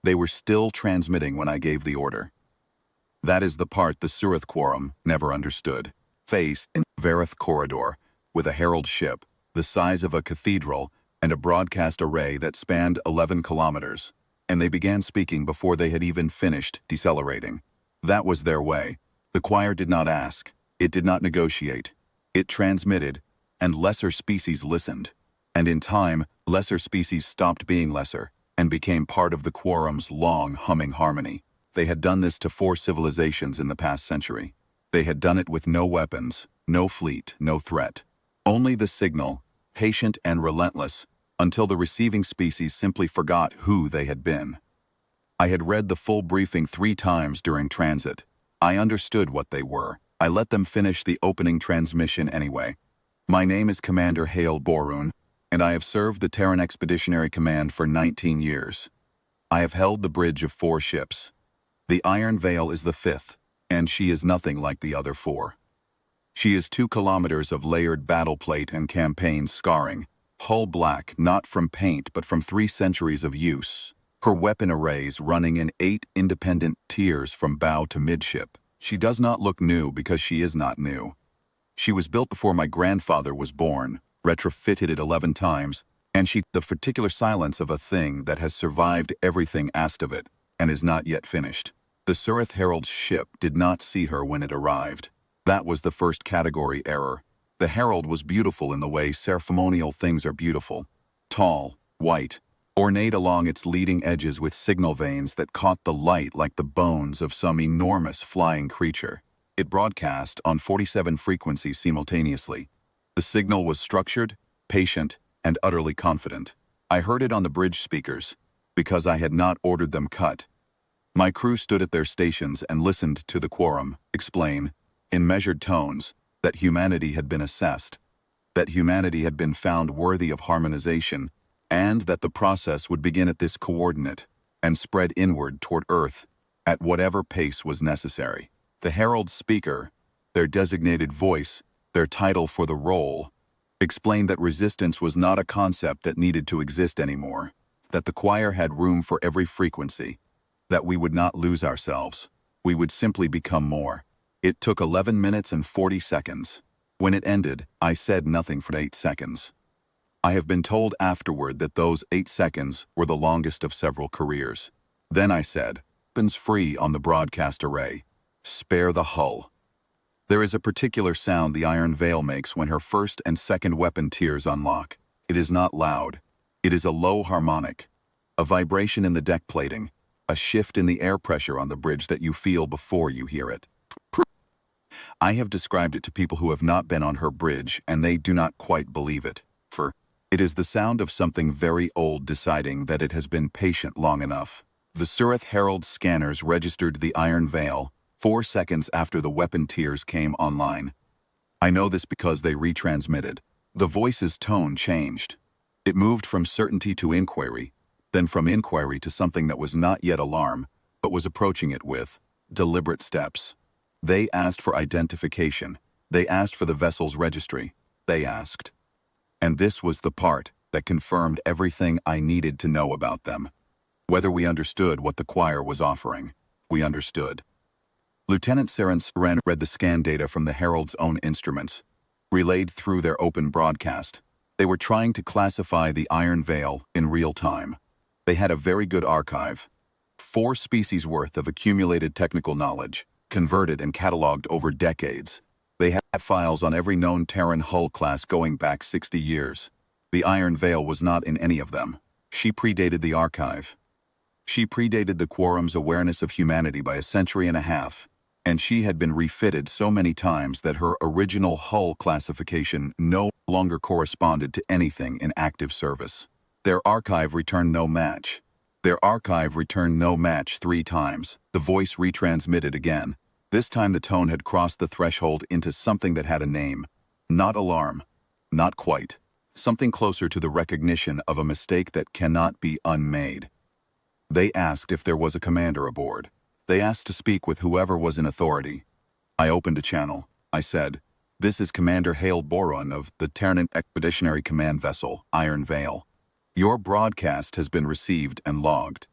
They were still transmitting when I gave the order. That is the part the Surath Quorum never understood. Face in Vareth corridor, with a herald ship, the size of a cathedral, and a broadcast array that spanned 11 kilometers. And they began speaking before they had even finished decelerating. That was their way. The choir did not ask. It did not negotiate. It transmitted, and lesser species listened. And in time, lesser species stopped being lesser, and became part of the quorum's long, humming harmony. They had done this to 4 civilizations in the past century. They had done it with no weapons, no fleet, no threat. Only the signal, patient and relentless, until the receiving species simply forgot who they had been. I had read the full briefing 3 times during transit. I understood what they were. I let them finish the opening transmission anyway. My name is Commander Hael Borun, and I have served the Terran Expeditionary Command for 19 years. I have held the bridge of 4 ships. The Iron Veil is the 5th, and she is nothing like the other 4. She is 2 kilometers of layered battle plate and campaign scarring, hull black not from paint but from 3 centuries of use. Her weapon arrays running in 8 independent tiers from bow to midship. She does not look new because she is not new. She was built before my grandfather was born, retrofitted it 11 times, and she the particular silence of a thing that has survived everything asked of it, and is not yet finished. The Surath Herald's ship did not see her when it arrived. That was the first category error. The Herald was beautiful in the way ceremonial things are beautiful. Tall, white, ornate along its leading edges with signal veins that caught the light like the bones of some enormous flying creature. It broadcast on 47 frequencies simultaneously. The signal was structured, patient, and utterly confident. I heard it on the bridge speakers, because I had not ordered them cut. My crew stood at their stations and listened to the quorum explain, in measured tones, that humanity had been assessed, that humanity had been found worthy of harmonization, and that the process would begin at this coordinate and spread inward toward Earth at whatever pace was necessary. The herald speaker, their designated voice, their title for the role, explained that resistance was not a concept that needed to exist anymore, that the choir had room for every frequency, that we would not lose ourselves. We would simply become more. It took 11 minutes and 40 seconds. When it ended, I said nothing for 8 seconds. I have been told afterward that those 8 seconds were the longest of several careers. Then I said, "Weapons free on the broadcast array. Spare the hull." There is a particular sound the Iron Veil makes when her first and second weapon tiers unlock. It is not loud. It is a low harmonic, a vibration in the deck plating, a shift in the air pressure on the bridge that you feel before you hear it. I have described it to people who have not been on her bridge, and they do not quite believe it. For it is the sound of something very old deciding that it has been patient long enough. The Surath Herald scanners registered the Iron Veil 4 seconds after the weapon tiers came online. I know this because they retransmitted. The voice's tone changed. It moved from certainty to inquiry, then from inquiry to something that was not yet alarm, but was approaching it with deliberate steps. They asked for identification. They asked for the vessel's registry. They asked. And this was the part that confirmed everything I needed to know about them. Whether we understood what the choir was offering, we understood. Lieutenant Seren read the scan data from the Herald's own instruments, relayed through their open broadcast. They were trying to classify the Iron Veil in real time. They had a very good archive. 4 species worth of accumulated technical knowledge, converted and cataloged over decades. They had files on every known Terran hull class going back 60 years. The Iron Veil was not in any of them. She predated the archive. She predated the Quorum's awareness of humanity by a century and a half, and she had been refitted so many times that her original hull classification no longer corresponded to anything in active service. Their archive returned no match. Their archive returned no match 3 times. The voice retransmitted again. This time the tone had crossed the threshold into something that had a name. Not alarm. Not quite. Something closer to the recognition of a mistake that cannot be unmade. They asked if there was a commander aboard. They asked to speak with whoever was in authority. I opened a channel. I said, "This is Commander Hael Borun of the Terran Expeditionary Command vessel, Iron Veil. Your broadcast has been received and logged.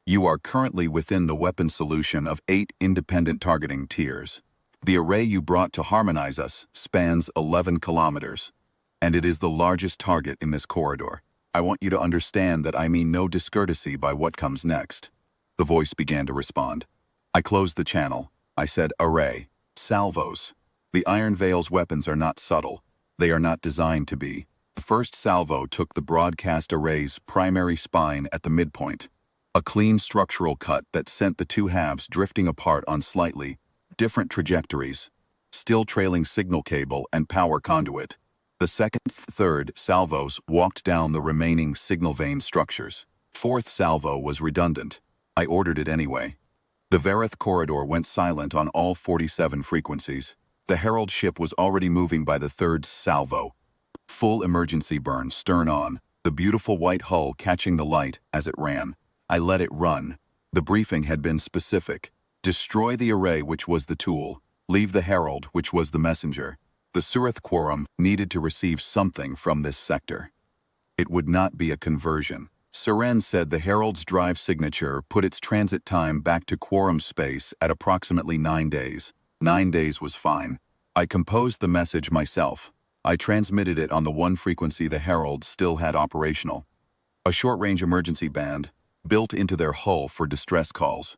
You are currently within the weapon solution of 8 independent targeting tiers. The array you brought to harmonize us spans 11 kilometers, and it is the largest target in this corridor. I want you to understand that I mean no discourtesy by what comes next. The voice began to respond. I closed the channel. I said, array. Salvos. The Iron Veil's weapons are not subtle. They are not designed to be. The first salvo took the broadcast array's primary spine at the midpoint. A clean structural cut that sent the two halves drifting apart on slightly different trajectories, still trailing signal cable and power conduit. The second, third salvos walked down the remaining signal vein structures. Fourth salvo was redundant. I ordered it anyway. The Surath corridor went silent on all 47 frequencies. The herald ship was already moving by the third salvo. Full emergency burn, stern on, the beautiful white hull catching the light as it ran. I let it run. The briefing had been specific. Destroy the array, which was the tool. Leave the herald, which was the messenger. The Surath Quorum needed to receive something from this sector. It would not be a conversion. Seren said the herald's drive signature put its transit time back to Quorum space at approximately 9 days. 9 days was fine. I composed the message myself. I transmitted it on the one frequency the herald still had operational. A short-range emergency band, built into their hull for distress calls.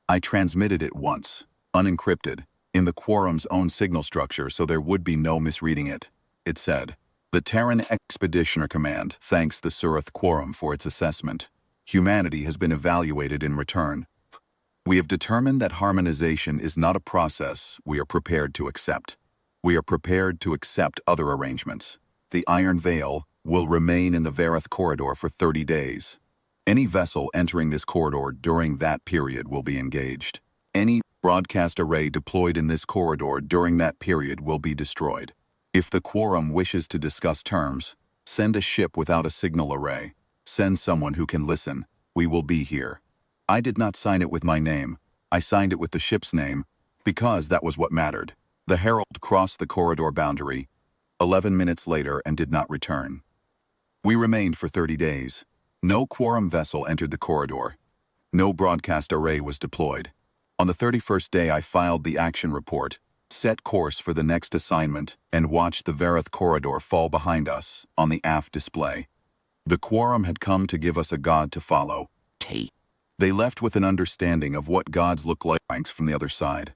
I transmitted it once, unencrypted, in the Quorum's own signal structure so there would be no misreading it. It said, the Terran Expeditionary Command thanks the Surath Quorum for its assessment. Humanity has been evaluated in return. We have determined that harmonization is not a process we are prepared to accept. We are prepared to accept other arrangements. The Iron Veil will remain in the Surath corridor for 30 days. Any vessel entering this corridor during that period will be engaged. Any broadcast array deployed in this corridor during that period will be destroyed. If the Quorum wishes to discuss terms, send a ship without a signal array. Send someone who can listen. We will be here. I did not sign it with my name. I signed it with the ship's name, because that was what mattered. The herald crossed the corridor boundary 11 minutes later and did not return. We remained for 30 days. No Quorum vessel entered the corridor. No broadcast array was deployed. On the 31st day I filed the action report, set course for the next assignment, and watched the Surath corridor fall behind us on the aft display. The Quorum had come to give us a god to follow. They left with an understanding of what gods look like from the other side.